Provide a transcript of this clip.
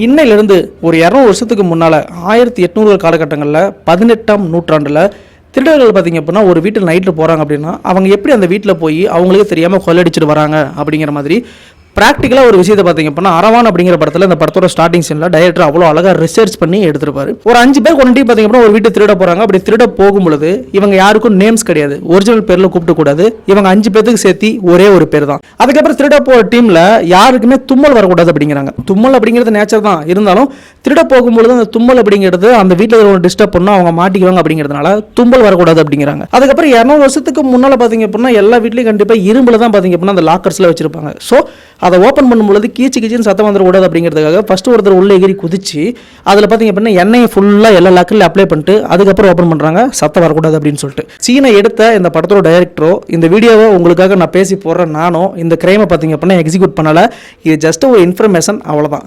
இன்னையிலிருந்து ஒரு 200 வருஷத்துக்கு முன்னால் 1800 காலகட்டங்களில் 18ஆம் நூற்றாண்டில் திருடர்கள் பார்த்திங்க அப்படின்னா ஒரு வீட்டில் நைட்டில் போகிறாங்க அப்படின்னா அவங்க எப்படி அந்த வீட்டில் போய் அவங்களுக்கு தெரியாமல் கொள்ளடிச்சிட்டு வராங்க அப்படிங்கிற மாதிரி ப்ராக்டிக்கலாக ஒரு விஷயத்தை பார்த்திங்க அப்படின்னா அரவான் அப்படிங்கிற படத்தில் இந்த படத்தோட ஸ்டார்டிங் சீனில் டைரக்டர் அவ்வளோ அழகாக ரிசர்ச் பண்ணி எடுத்திருப்பாரு. ஒரு 5 பேர் கொண்டு பார்த்திங்க அப்படின்னா ஒரு வீட்டை திருட போகிறாங்க. அப்படி திருட போகும்பொழுது இவங்க யாருக்கும் நேம்ஸ் கிடையாது, ஒரிஜினல் பேரில் கூப்பிடக்கூடாது. இவங்க 5 பேருக்கு சேர்த்து ஒரே ஒரு பேர் தான். அதுக்கப்புறம் திருட போகிற டீமில் யாருக்குமே தும்மல் வரக்கூடாது அப்படிங்கிறாங்க. தும்மல் அப்படிங்கிறது நேச்சர் தான், இருந்தாலும் திருட போகும்பொழுது அந்த தும்மல் அப்படிங்கிறது அந்த வீட்டில் ஒரு டிஸ்டர்ப் பண்ணால் அவங்க மாட்டிக்குவாங்க அப்படிங்கிறதுனால தும்மல் வரக்கூடாது அப்படிங்கிறாங்க. அதுக்கப்புறம் 200 வருஷத்துக்கு முன்னால் பார்த்திங்க அப்படின்னா எல்லா வீட்லையும் கண்டிப்பாக இரும்பில் தான் பார்த்திங்க அப்படின்னா அந்த லாக்கர்ஸில் வச்சிருப்பாங்க. ஸோ அதை ஓப்பன் பண்ணும்பொழுது கீச்சின்னு சத்தம் வந்துடக்கூடாது அப்படிங்கிறதுக்காக ஃபஸ்ட்டு ஒருத்தர் உள்ளே எகிரி குதிச்சு அதில் பார்த்திங்க அப்படின்னா எண்ணெயை ஃபுல்லாக எல்லா லாக்கர்லையும் அப்ளை பண்ணிட்டு அதுக்கப்புறம் ஓப்பன் பண்ணுறாங்க, சத்தம் வரக்கூடாது அப்படின்னு சொல்லிட்டு. சீனை எடுத்த இந்த படத்தோட டைரக்டரோ இந்த வீடியோவை உங்களுக்காக நான் பேசி போடுறேன், நானும் இந்த கிரைமை பார்த்திங்க அப்படின்னா எக்ஸிக்யூட் பண்ணலை. இது ஜஸ்ட் ஒரு இன்ஃபர்மேஷன், அவ்வளோதான்.